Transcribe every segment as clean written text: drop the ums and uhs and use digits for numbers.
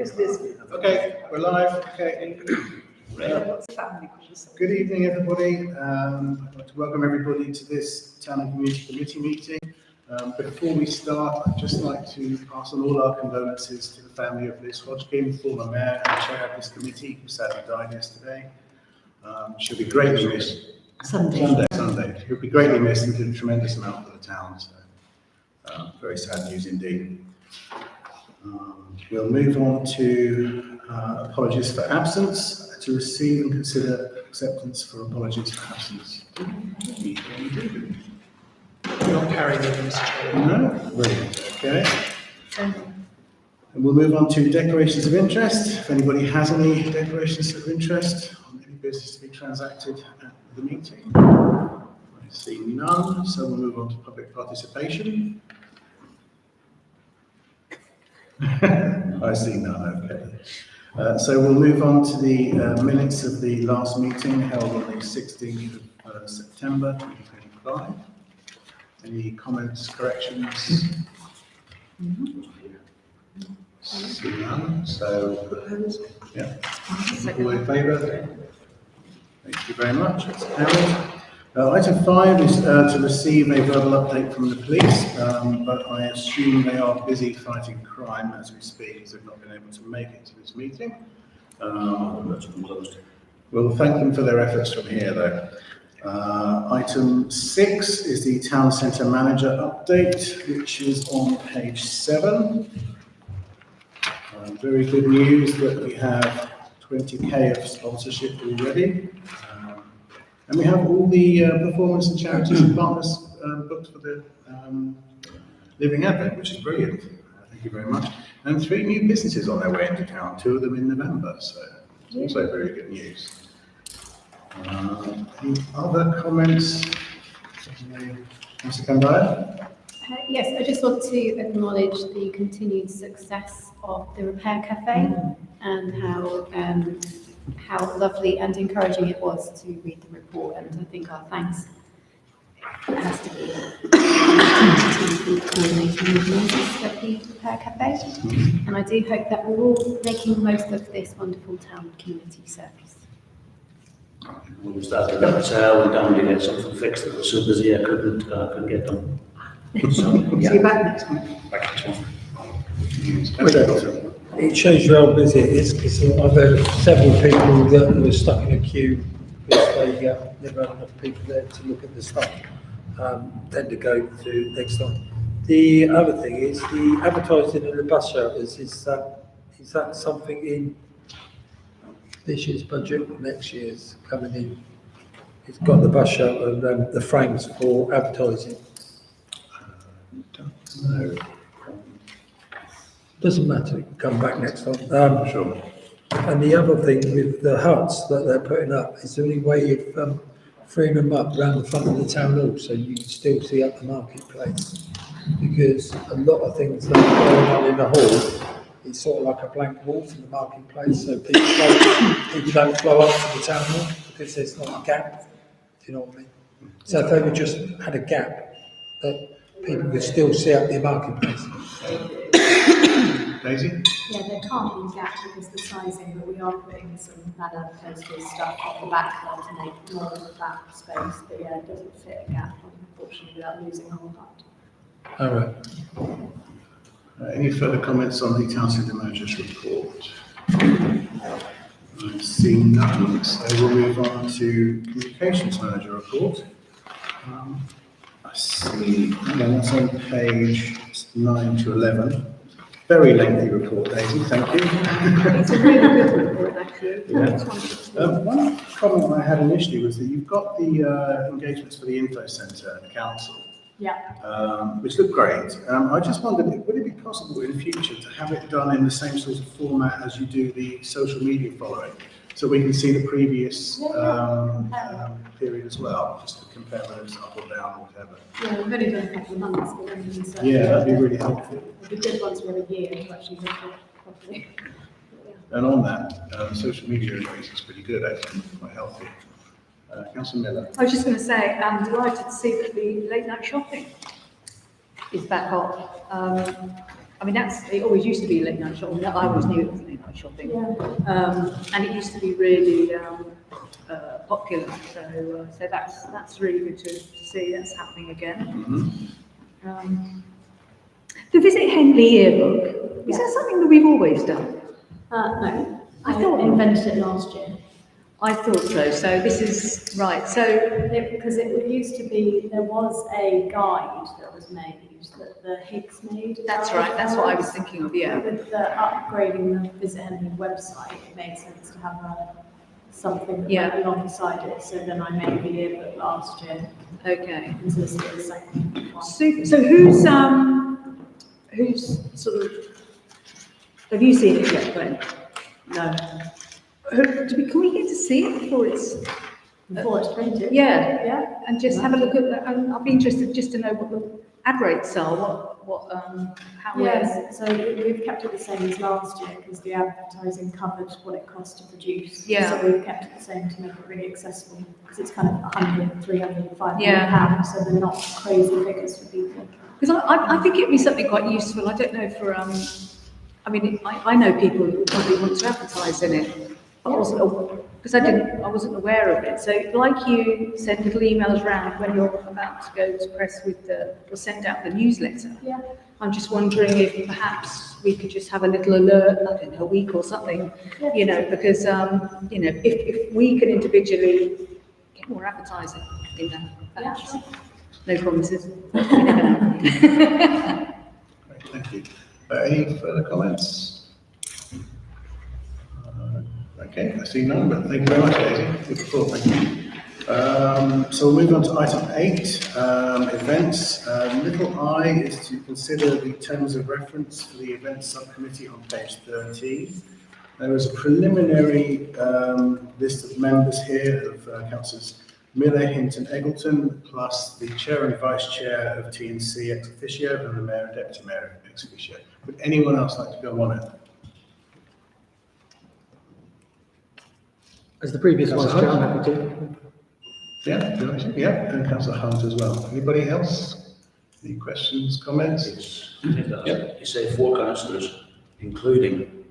Okay, we're live. Okay. Good evening, everybody. I'd like to welcome everybody to this Town and Community Committee meeting. Before we start, I'd just like to pass on all our condolences to the family of Liz Hodgkin, former mayor and chair of this committee, who sadly died yesterday. She'll be greatly missed. Sunday. She'll be greatly missed and did a tremendous amount for the town. So, very sad news indeed. We'll move on to apologies for absence. To receive and consider acceptance for apologies for absence. You're not carrying it, Mr. Chair. No? Brilliant. Okay. And we'll move on to declarations of interest. If anybody has any declarations of interest on any business to be transacted at the meeting. I see none, so we'll move on to public participation. I see none, okay. So we'll move on to the minutes of the last meeting held on the 16th of September 2025. Any comments, corrections? See none, so yeah. All in favour? Thank you very much, that's carried. Item 5 is to receive a verbal update from the police, but I assume they are busy fighting crime as we speak, as they've not been able to make it to this meeting. We'll thank them for their efforts from here, though. Item 6 is the Town Centre Manager update, which is on page 7. Very good news that we have 20k of sponsorship already. And we have all the performance and charities and partners booked for the Living Advent, which is brilliant. Thank you very much. And 3 new businesses on their way into town, 2 of them in November, so it's also very good news. Any other comments? Mr. Kandaya? Yes, I just want to acknowledge the continued success of the Repair Cafe and how lovely and encouraging it was to read the report, and I think our thanks has to be to the coordinating members of the Repair Cafe, and I do hope that we're all making the most of this wonderful town community service. We started that we're down to get something fixed that was so busy I couldn't get done. So, yeah. See you back next month. Back next month. It shows you how busy it is, because I've heard several people that were stuck in a queue because they never had enough people there to look at the stuff. Tend to go to next time. The other thing is the advertising in the bus shelters. Is that something in this year's budget? Next year's coming in. It's got the bus shelter and the frames for advertising. No. Doesn't matter, it can come back next time. Sure. And the other thing with the huts that they're putting up, is there any way of freeing them up around the front of the town hall so you can still see up the marketplace? Because a lot of things that are going on in the hall, it's sort of like a blank wall from the marketplace, so people don't flow up to the town hall because there's not a gap, do you know what I mean? So if they would just had a gap, that people could still see up the marketplace. Daisy? Yeah, there can't be a gap because the sizing, but we are putting some banner posters stuff at the back there to make more of that space. But yeah, it doesn't fit a gap, unfortunately, without losing a whole hut. All right. Any further comments on the Town Centre Manager's report? I see none, so we'll move on to Communications Manager report. I see, that's on page 9 to 11. Very lengthy report, Daisy, thank you. It's a really good report, actually. Yeah. One comment I had initially was that you've got the engagements for the info centre at the council. Yeah. Which look great. I just wondered, would it be possible in the future to have it done in the same sort of format as you do the social media following, so we can see the previous period as well, just to compare whether it's up or down or whatever. Yeah, we've only done a couple of months, but then we can certainly. Yeah, that'd be really helpful. It'd be good once we have a year to actually look at it properly. And on that, social media is pretty good, actually, quite healthy. Councillor Miller. I was just going to say, I'm delighted to see that the late night shopping is back on. I mean, it always used to be late night shopping. I always knew it was late night shopping. And it used to be really popular. So that's really good to see that's happening again. The Visit Henley yearbook, is that something that we've always done? No, I I thought- invented it last year. I thought so. So this is right. So Because it used to be, there was a guide that was made, that the Higgs made. that's right. That's what I was thinking of. Yeah. With the upgrading the Visit Henley website, it made sense to have something that Yeah. went alongside it. So then I made the yearbook last year Okay. into the second one. Super. So who's sort of? Have you seen it yet, Glenn? No, Can we get to see it before it's? before it's printed. Yeah. Yeah. And just have a look at that. I'd be interested just to know what the ad rates are. How Yes, so we've kept it the same as last year because the advertising covered what it cost to produce. Yeah. So we've kept it the same to make it really accessible because it's kind of 100, 300, 500 Yeah. pounds, so they're not crazy figures for people. Because I think it'd be something quite useful. I don't know for I mean, I know people who probably want to advertise in it, but I wasn't aware of it. So, like you send little emails round when you're about to go to press or send out the newsletter. Yeah. I'm just wondering if perhaps we could just have a little alert, I don't know, a week or something, you know, because if we can individually get more advertising in that, perhaps. No promises. You never know. Great, thank you. Any further comments? Okay, I see none, but thank you very much, Daisy. Good report, thank you. So we'll move on to item 8, events. Little I is to consider the terms of reference for the events subcommittee on page 13. There is a preliminary list of members here of councillors Miller, Hinton, Eggleton, plus the chair and vice chair of T&C ex officio and the mayor and deputy mayor ex officio. Would anyone else like to go on it? As the previous Councillor vice chair, I'm Hunt? happy to. Yeah, do you want to? Yeah, and councillor Hunt as well. Anybody else? Any questions, comments? You say 4 councillors, including,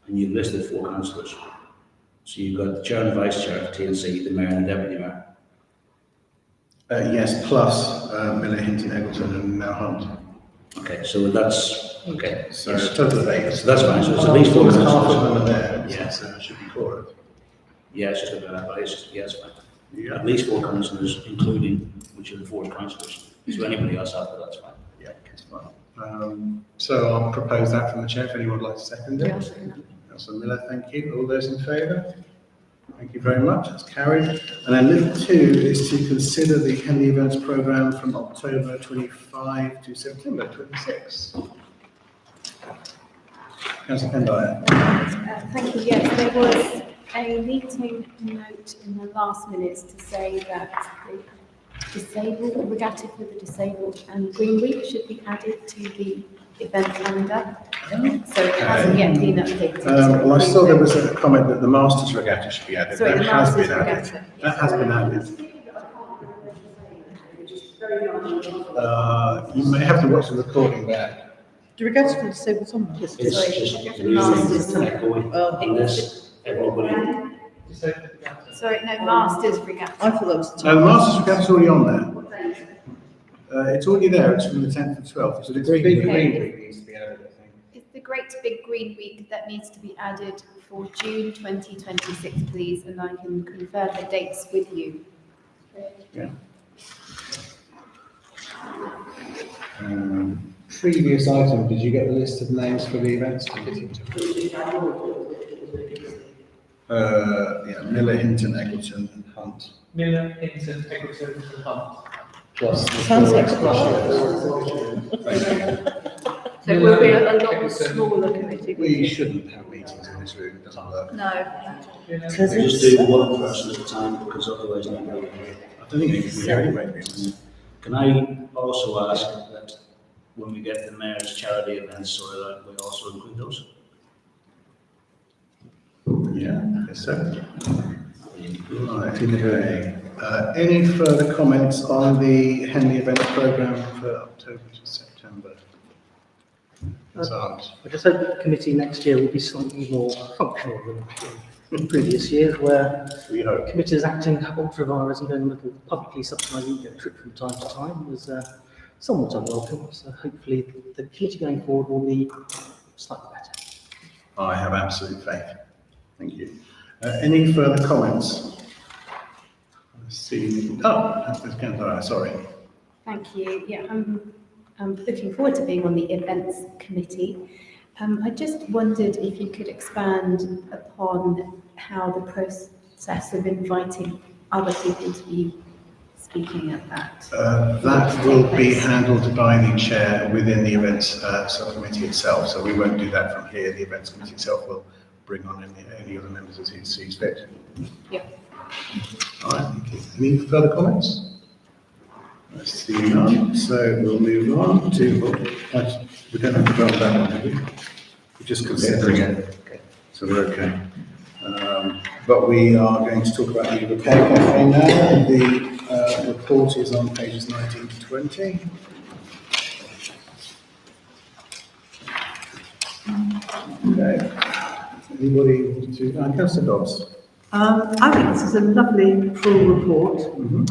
and you've listed 4 councillors. So you've got the chair and vice chair of TNC, the mayor and the deputy mayor. Yes, plus Miller, Hinton, Eggleton and now Hunt. Okay, so that's, okay. So Yes. a total of 8. So that's fine, so it's at least 4 Half of councillors. them are there, Yeah. so it should be quorum. Yeah, it's just a bit of that, it's just, yeah, it's fine. Yeah. At least 4 councillors, including, which are the 4 councillors. So anybody else after that's fine. Yeah, that's fine. So I'll propose that from the chair if anyone would like to second it. Councillor Miller, thank you. All those in favour? Thank you very much, that's carried. And then little 2 is to consider the Henley Events Programme from October 25 to September 26. Councillor Pendire. Thank you. Yes, there was a meeting note in the last minutes to say that the disabled, regatta for the disabled and Green Week should be added to the event calendar. So it hasn't yet been updated. Well, I saw there was a comment that the Masters Regatta should be added. Sorry, That the has Masters been added. Regatta. That has been added. You may have to watch the recording back. Do regards for the disabled someone? It's just really echoing, unless everybody, Sorry, no, Masters Regatta. I thought that was. No, the Masters Regatta's already on there. It's already there, it's from the 10th to 12th, so it's Green Big Week. Green Week needs to be added, I think. It's the Great Big Green Week that needs to be added for June 2026, please, and I can confirm the dates with you. Yeah. Previous item, did you get the list of names for the events committee? Yeah, Miller, Hinton, Eggleton and Hunt. Miller, Hinton, Eggleton and Hunt. Plus the Sounds 4 like So it will be a lot smaller committee. We shouldn't have meetings in this room, it doesn't work. No. just do one person at a time, because otherwise nobody will hear. I don't think you can hear anyway, to be honest. Can I also ask that when we get the mayor's charity events, so that we also include those? Yeah, yes, sir. Right, okay. Any further comments on the Henley Events Programme for October to September? Councillor Hunt. I just hope that the committee next year will be slightly more functional than in previous years, where We hope. committees acting ultra vires and going a little publicly subsidising ego trip from time to time was somewhat unwelcome. So hopefully the committee going forward will be slightly better. I have absolute faith. Thank you. Any further comments? I see. Oh, that's Councillor. Sorry. Thank you. Yeah, I'm looking forward to being on the events committee. I just wondered if you could expand upon how the process of inviting other people to be speaking at that. That will be handled by the chair within the events subcommittee itself. So we won't do that from here. The events committee itself will bring on any other members as he sees fit. Yeah. All right. Thank you. Any further comments? I see none. So we'll move on to. We don't have to vote on that one, do we? We're just considering it. Okay. So we're okay. But we are going to talk about the repair cafe now. The report is on pages 19 to 20. Okay. Anybody want to? Councillor Dobbs. I think this is a lovely full report, and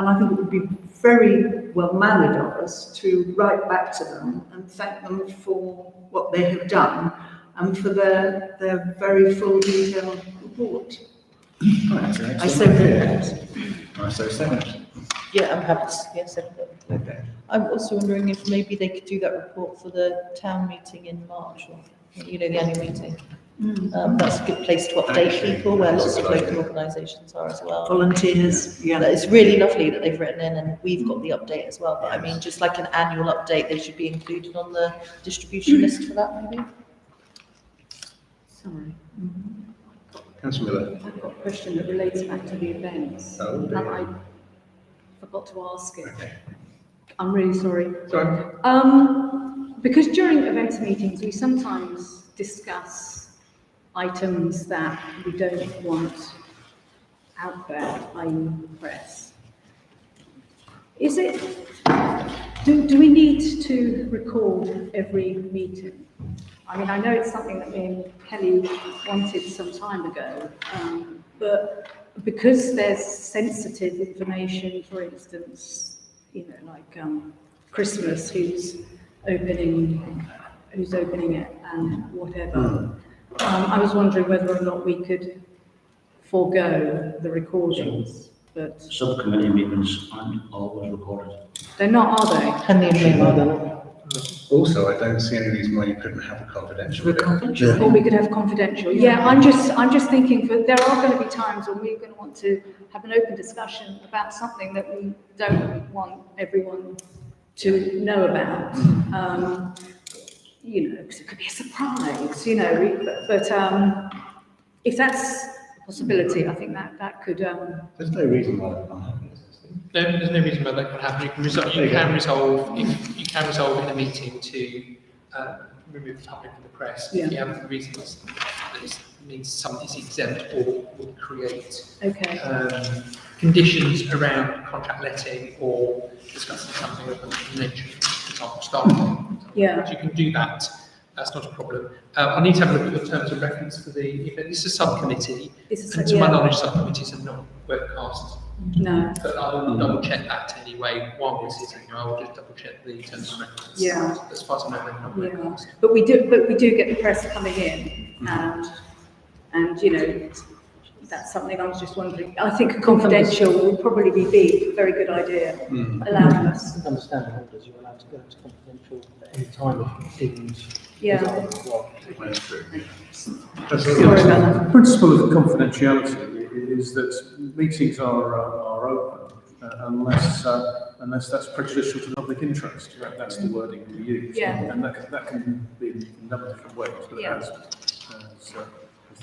I think it would be very well mannered of us to write back to them and thank them for what they have done and for their very full detailed report. I so second. Yeah, I'm happy to, yes, Okay. I'm also wondering if maybe they could do that report for the town meeting in March, or, the annual meeting. That's a good place to update Actually, people, where that's lots a of good local idea. organisations are as well. Volunteers, yeah. It's really lovely that they've written in and we've got the update as well, but I mean, just like an annual update, they should be included on the distribution list for that, maybe? Sorry. Councillor Miller. I've got a question that relates back to the events. Oh, And dear. I forgot to ask it. Okay. I'm really sorry. Sorry. Because during events meetings, we sometimes discuss items that we don't want out there, i.e. press. Is it, do we need to record every meeting? I mean, I know it's something that me and Kelly wanted some time ago, but because there's sensitive information, for instance, like Christmas, who's opening it and whatever. I was wondering whether or not we could forego the recordings, but Subcommittee meetings aren't always recorded. they're not, are they? Henley and Maine. Also, I don't see any reason why you couldn't have a confidential. bit. Or we could have confidential. Yeah, I'm just thinking that there are going to be times when we're going to want to have an open discussion about something that we don't want everyone to know about. Because it could be a surprise, but if that's a possibility, I think that could, There's no reason why that can't happen. There's no reason why that can happen. You can resolve in a meeting to remove the public from the press. Yeah. If you have reasons that it means somebody's exempt or would create okay. conditions around contract letting or discussing something of a nature, for example, staffing. Yeah. You can do that. That's not a problem. I need to have a look at the terms of reference for the event. This is a subcommittee, and to my knowledge, subcommittees are not webcasts. No. But I'll double check that anyway while we're sitting here. I'll just double check the terms of reference. Yeah. As far as I know, they're not webcast. But we do get the press coming in, and that's something I was just wondering. I think confidential would probably be a very good idea, allowing us. Understanding orders, you're allowed to go into confidential at any time if deemed. Yeah. That's true. Sorry about that. The principle of confidentiality is that meetings are open unless that's prejudicial to public interest. That's the wording we use. Yeah. And that can be in a number of different ways, but Yeah. as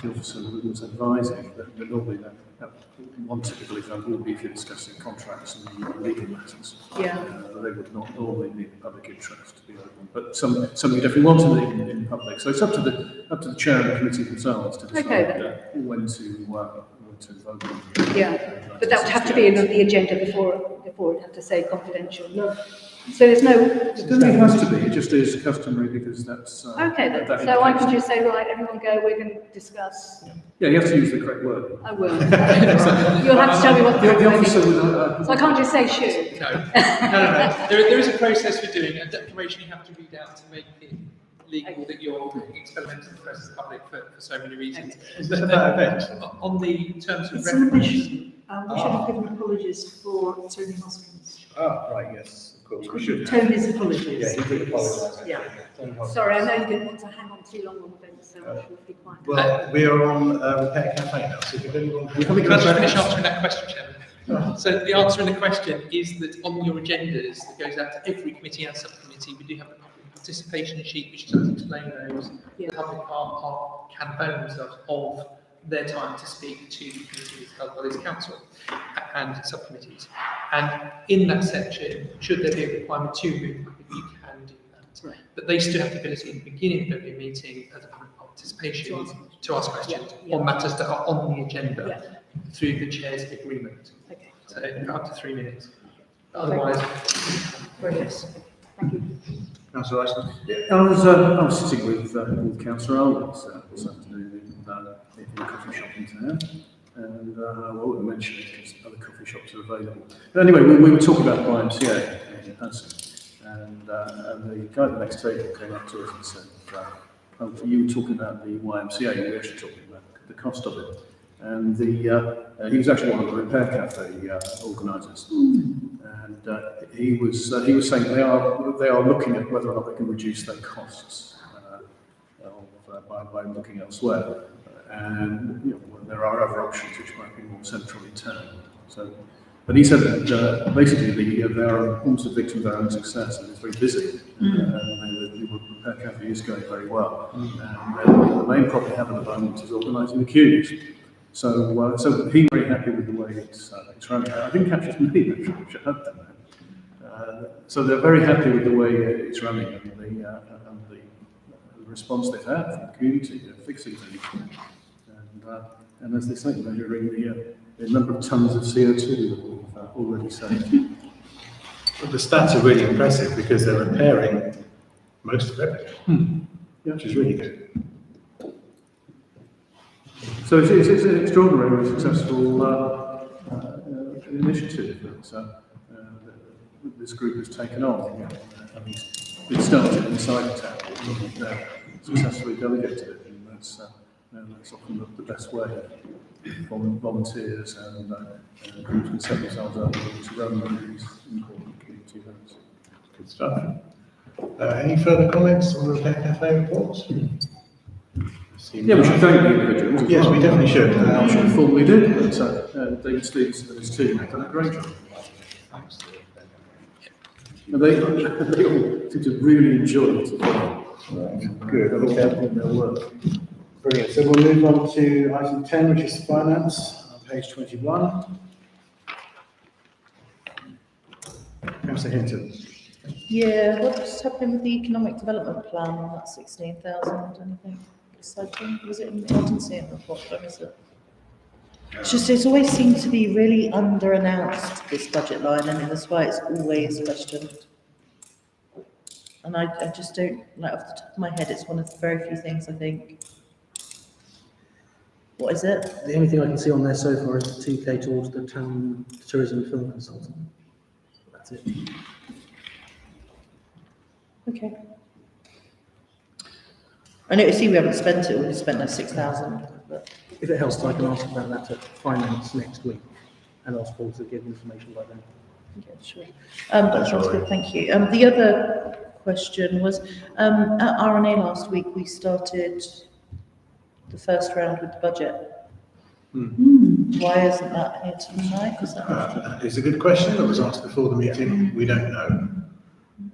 the officer was advising, that normally that one typical example would be if you're discussing contracts and legal matters. Yeah. They would not normally need the public interest to be open, but some you definitely want to in public. So it's up to the chair and the committee themselves to decide when to vote. Yeah, but that would have to be on the agenda before it had to say confidential. So there's no, It doesn't mean it has to be, it just is customary because that's. okay then, that so I indicates- can just say, right, everyone go, we're going to discuss. Yeah, you have to use the correct word. I will. You'll have to tell me what the The correct officer word would, is. So I can't just say should. No. There is a process for doing a declaration you have to read out to make it legal that you're experimenting the press public for so many reasons. Is this about events? On the terms of It's an reference, omission. We should have given apologies for Tony Hoskins. Ah, right, yes, of course, we should. Tony's apologies. Yeah, he did apologise. Yeah. Sorry, I know you didn't want to hang on too long on the fence, so I should be quiet. Well, we are on Repair Cafe now, so if anyone has can I just finish answering that question, Chairman? So the answer in the question is that on your agendas that goes out to every committee and subcommittee, we do have a public participation sheet which does explain those. The public can avail themselves of their time to speak to the committees as well as council and subcommittees. And in that section, should there be a requirement to move public, you can do that. Right. But they still have the ability at the beginning of every meeting as a public participation to ask questions on matters that are on the agenda through the chair's agreement. Okay. So up to 3 minutes. Otherwise, Brilliant. Thank you. Councillor Iceland? I was sitting with Councillor Alvarez this afternoon in a coffee shop in town, and I won't mention it because other coffee shops are available. But anyway, we were talking about YMCA in person, and the guy at the next table came up to us and said, oh, you were talking about the YMCA, you were actually talking about the cost of it. And he was actually one of the Repair Cafe organisers, and he was saying they are looking at whether or not they can reduce their costs by looking elsewhere, and there are other options which might be more centrally town. So, but he said that basically they are almost a victim of their own success, and it's very busy, and the Repair Cafe is going very well. And the main problem they have at the moment is organising the queues. So he's very happy with the way it's running. I didn't capture his name, I should have done that. So they're very happy with the way it's running and the response they've had from the community, fixing things. And as they say, measuring the number of tonnes of CO2 that we've already saved. Well, the stats are really impressive because they're repairing most of everything, which is really good. So it's an extraordinarily successful initiative that this group has taken on. I mean, it started inside the town, and successfully delegated it, and that's often the best way. Volunteers and groups can set themselves up to run these important community events. Good stuff. Any further comments on the Repair Cafe reports? Yeah, we should thank the individuals. Yes, we definitely should. I'm sure we formally did, but David Stevenson and his team have done a great job. And they all seem to really enjoy it as well. Good. Okay. In their work. Brilliant. So we'll move on to item 10, which is finance, on page 21. Councillor Hinton. Yeah, what's happening with the economic development plan on that 16,000, anything exciting? Was it in, I didn't see it in the report, but I missed it. It's just, it's always seemed to be really under-announced, this budget line, and that's why it's always questioned. And I just don't, like, off the top of my head, it's one of the very few things I think. What is it? The only thing I can see on there so far is the 2K towards the town tourism film consultant. That's it. Okay. I know, see, we haven't spent it, we've spent that 6,000, but. If it helps, I can ask about that at finance next week and ask Paul to give information by then. Yeah, sure. That sounds good, thank you. The other question was, at RNA last week, we started the first round with the budget. Why isn't that here tonight? Is that It's a good question that was asked before the meeting. We don't know,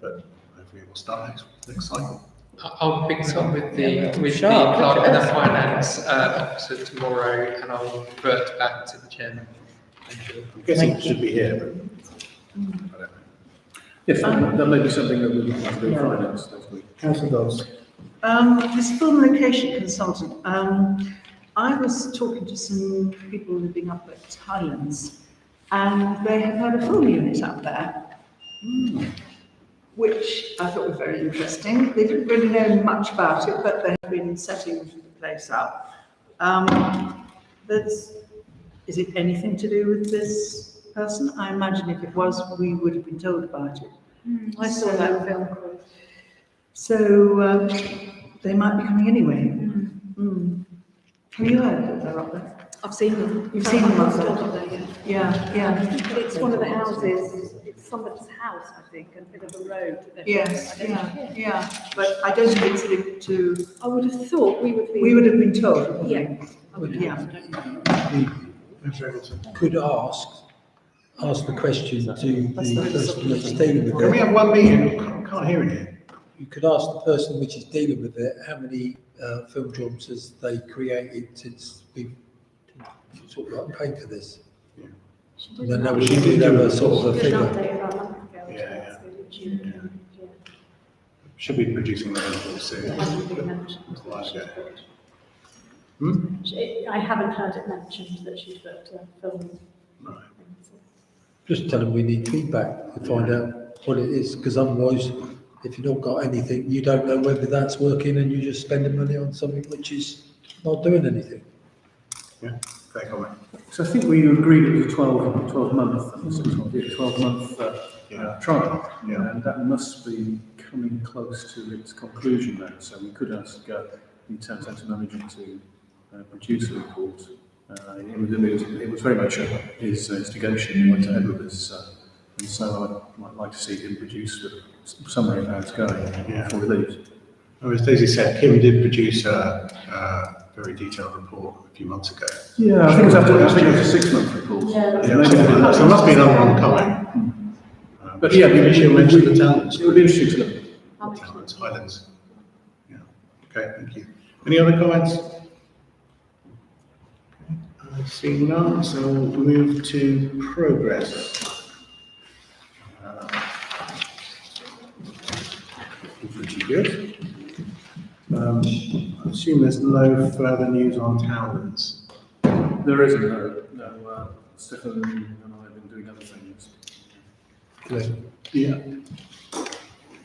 but hopefully it will start next cycle. I'll pick this up with the Sharp, clerk look and at the us. finance officer tomorrow, and I'll revert back to the chairman. I'm guessing it should be here, but I don't know. Yes, that may be something that we'll have to do in finance next week. Councillor Dodds. This film location consultant, I was talking to some people living up at Highlands, and they have had a full unit up there. which I thought was very interesting. They didn't really know much about it, but they have been setting the place up. Is it anything to do with this person? I imagine if it was, we would have been told about it. I saw that film. So they might be coming anyway. Have you heard that they're up there? I've seen them. You've seen them up there? Up there, yeah. Yeah. It's one of the houses, it's somebody's house, I think, and a bit of a road. Yes, yeah. But I don't think it's linked to. I would have thought we would be. We would have been told. wouldn't Yeah. we? I would Yeah. Could ask the question to the person that's dealing with Can we it. have one meeting? Can't hear it here. You could ask the person which is dealing with it, how many film jobs has they created since we've sort of like paid for this? And then that would She did have do a it. sort of a She did an figure. update about a month ago. Yeah. Yeah. Should be producing the report soon. It hasn't been mentioned. A while ago. I haven't heard it mentioned that she's booked a film. Right. Just tell them we need feedback to find out what it is, because otherwise, if you've not got anything, you don't know whether that's working and you're just spending money on something which is not doing anything. Yeah, fair comment. So I think we agreed it was a 12-month trial. Yeah. And that must be coming close to its conclusion now. So we could ask the town centre manager to produce a report. It was very much his instigation. He went ahead with this. And so I might like to see him produce a summary of how it's going before we leave. Oh, as Daisy said, Kim did produce a very detailed report a few months ago. Yeah, I think it was a 6-month report. Yeah. So there must be another one coming. But yeah, She'll mention the talents. It would be interesting to know. Talents, Highlands. Yeah, okay, thank you. Any other comments? I see none, so we'll move to progress. Pretty good. I assume there's no further news on Townlands. There isn't, no. Stefan and I have been doing other things. Yeah.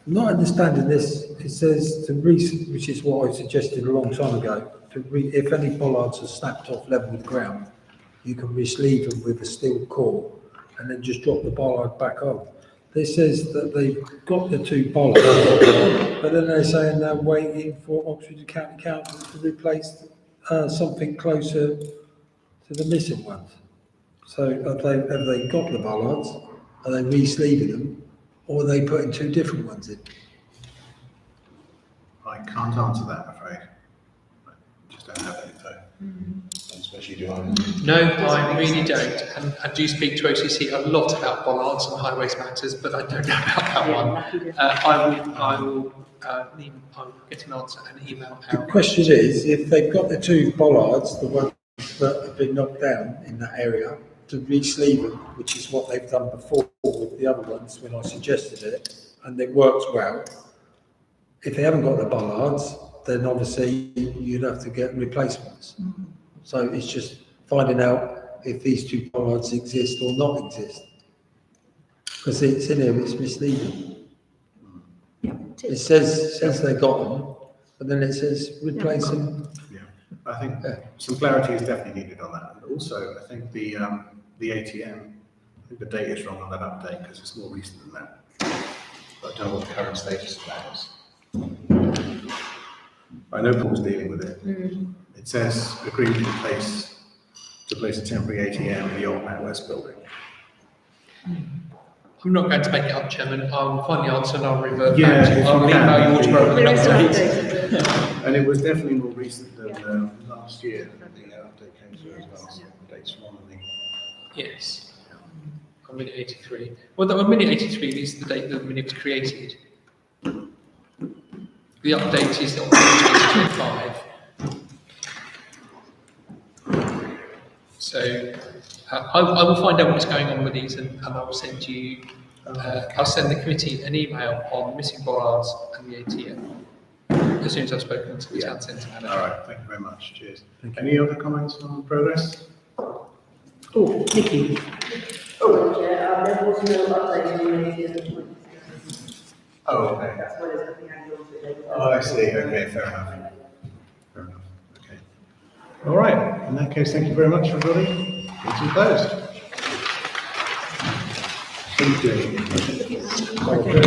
Not understanding this, it says which is what I suggested a long time ago, if any bollards are snapped off level with the ground, you can re-sleeve them with a steel core and then just drop the bollard back on. This says that they've got the 2 bollards, but then they're saying they're waiting for Oxford County Council to replace something closer to the missing ones. So have they got the bollards? Are they re-sleeving them? Or are they putting 2 different ones in? I can't answer that, I'm afraid. I just don't have any info. Especially do I. No, I really don't. And I do speak to OCC a lot about bollards and highways matters, but I don't know about that one. I will get an answer and email The out. question is, if they've got the 2 bollards, the ones that have been knocked down in that area, to re-sleeve them, which is what they've done before with the other ones when I suggested it, and it works well. If they haven't got the bollards, then obviously you'd have to get replacements. So it's just finding out if these 2 bollards exist or not exist. Because it's in here, it's misleading. It says they got them, but then it says replace them. Yeah, I think some clarity is definitely needed on that. And also, I think the ATM, I think the date is wrong on that update because it's more recent than that. But I don't know what the current status of that is. I know Paul's dealing with it. It says agreed to place a temporary ATM in the old Mount West building. I'm not going to make it up, Chairman. I'll find the answer and I'll revert Yeah, back to if you. I'll you can. email you to broken There is an update. update. And it was definitely more recent than last year. The update came through as well. So the dates wrong, I think. Yes. On minute 83. Well, on minute 83 is the date that the minute was created. The update is October 2025. So I will find out what's going on with these and I will send you, I'll send the committee an email on missing bollards and the ATM as soon as I've spoken to the town centre manager. All right, thank you very much. Cheers. Any other comments on progress? Oh, Nikki. There was no update on the Oh, okay. That's why there's nothing added on to it. Oh, I see, okay, fair enough. Fair enough, okay. All right, in that case, thank you very much, everybody. Meeting closed. Thank you.